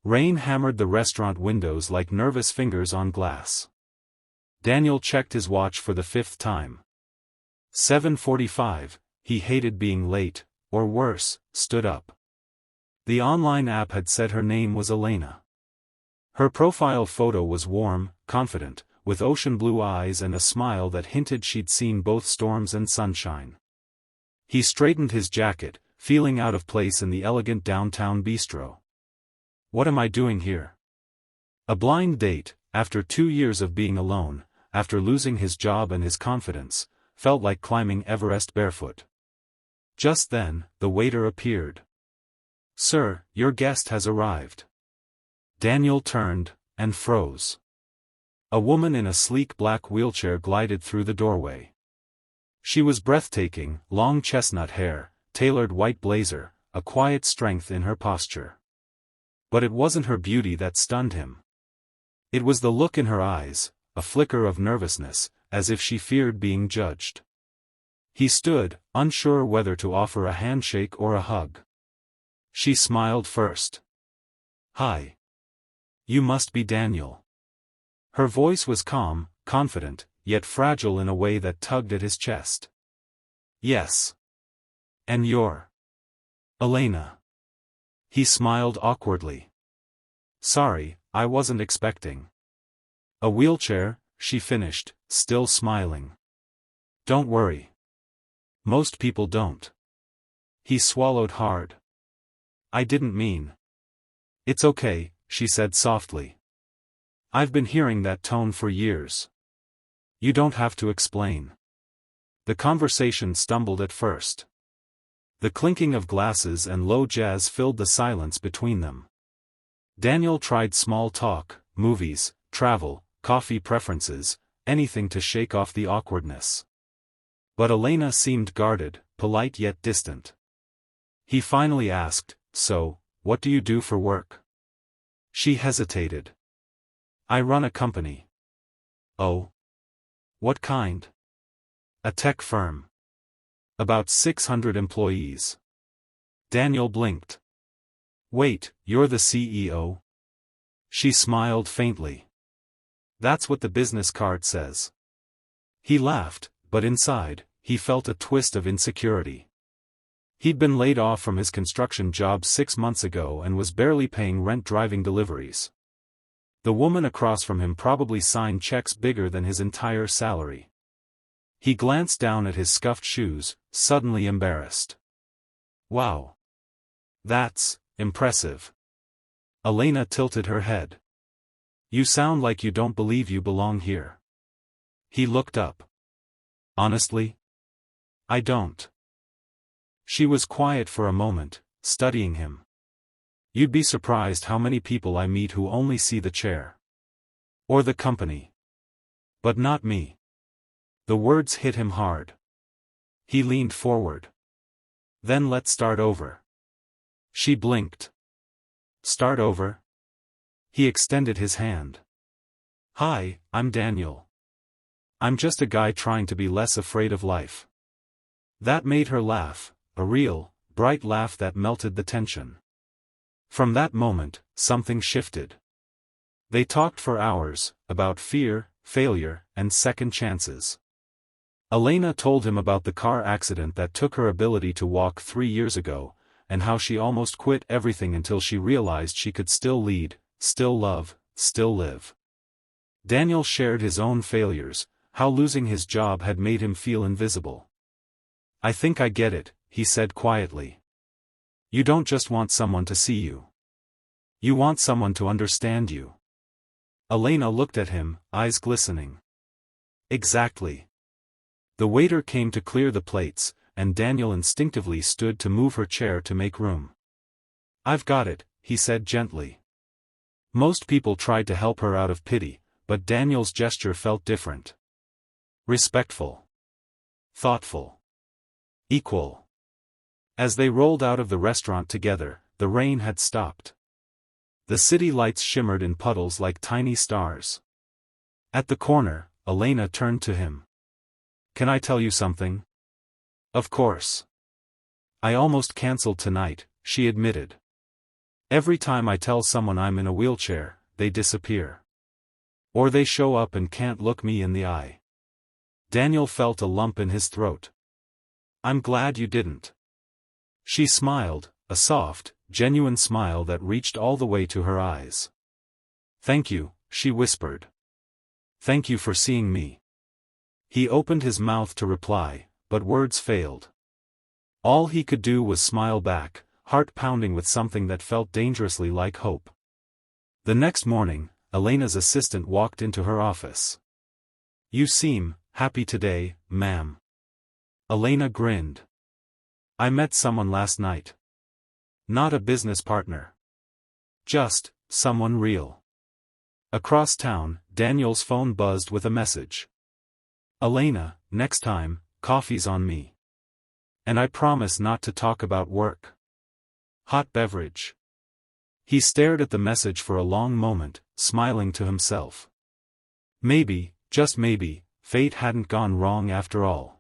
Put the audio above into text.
Rain hammered the restaurant windows like nervous fingers on glass. Daniel checked his watch for the 5th time. 7:45, he hated being late, or worse, stood up. The online app had said her name was Elena. Her profile photo was warm, confident, with ocean blue eyes and a smile that hinted she'd seen both storms and sunshine. He straightened his jacket, feeling out of place in the elegant downtown bistro. What am I doing here? A blind date, after 2 years of being alone, after losing his job and his confidence, felt like climbing Everest barefoot. Just then, the waiter appeared. "Sir, your guest has arrived." Daniel turned, and froze. A woman in a sleek black wheelchair glided through the doorway. She was breathtaking, long chestnut hair, tailored white blazer, a quiet strength in her posture. But it wasn't her beauty that stunned him. It was the look in her eyes, a flicker of nervousness, as if she feared being judged. He stood, unsure whether to offer a handshake or a hug. She smiled first. "Hi. You must be Daniel." Her voice was calm, confident, yet fragile in a way that tugged at his chest. "Yes. And you're Elena." He smiled awkwardly. "Sorry, I wasn't expecting." "A wheelchair," she finished, still smiling. "Don't worry. Most people don't." He swallowed hard. "I didn't mean." "It's okay," she said softly. "I've been hearing that tone for years. You don't have to explain." The conversation stumbled at first. The clinking of glasses and low jazz filled the silence between them. Daniel tried small talk, movies, travel, coffee preferences, anything to shake off the awkwardness. But Elena seemed guarded, polite yet distant. He finally asked, "So, what do you do for work?" She hesitated. "I run a company." "Oh? What kind?" "A tech firm. About 600 employees." Daniel blinked. "Wait, you're the CEO?" She smiled faintly. "That's what the business card says." He laughed, but inside, he felt a twist of insecurity. He'd been laid off from his construction job 6 months ago and was barely paying rent driving deliveries. The woman across from him probably signed checks bigger than his entire salary. He glanced down at his scuffed shoes, suddenly embarrassed. "Wow. That's impressive." Elena tilted her head. "You sound like you don't believe you belong here." He looked up. "Honestly? I don't." She was quiet for a moment, studying him. "You'd be surprised how many people I meet who only see the chair. Or the company. But not me." The words hit him hard. He leaned forward. "Then let's start over." She blinked. "Start over?" He extended his hand. "Hi, I'm Daniel. I'm just a guy trying to be less afraid of life." That made her laugh, a real, bright laugh that melted the tension. From that moment, something shifted. They talked for hours, about fear, failure, and second chances. Elena told him about the car accident that took her ability to walk 3 years ago, and how she almost quit everything until she realized she could still lead, still love, still live. Daniel shared his own failures, how losing his job had made him feel invisible. "I think I get it," he said quietly. "You don't just want someone to see you. You want someone to understand you." Elena looked at him, eyes glistening. "Exactly." The waiter came to clear the plates, and Daniel instinctively stood to move her chair to make room. "I've got it," he said gently. Most people tried to help her out of pity, but Daniel's gesture felt different. Respectful. Thoughtful. Equal. As they rolled out of the restaurant together, the rain had stopped. The city lights shimmered in puddles like tiny stars. At the corner, Elena turned to him. "Can I tell you something?" "Of course." "I almost canceled tonight," she admitted. Every time I tell someone I'm in a wheelchair, they disappear. Or they show up and can't look me in the eye. Daniel felt a lump in his throat. I'm glad you didn't. She smiled, a soft, genuine smile that reached all the way to her eyes. Thank you, she whispered. Thank you for seeing me. He opened his mouth to reply, but words failed. All he could do was smile back, heart pounding with something that felt dangerously like hope. The next morning, Elena's assistant walked into her office. You seem happy today, ma'am. Elena grinned. I met someone last night. Not a business partner. Just someone real. Across town, Daniel's phone buzzed with a message. Elena, next time, coffee's on me. And I promise not to talk about work. Hot beverage. He stared at the message for a long moment, smiling to himself. Maybe, just maybe, fate hadn't gone wrong after all.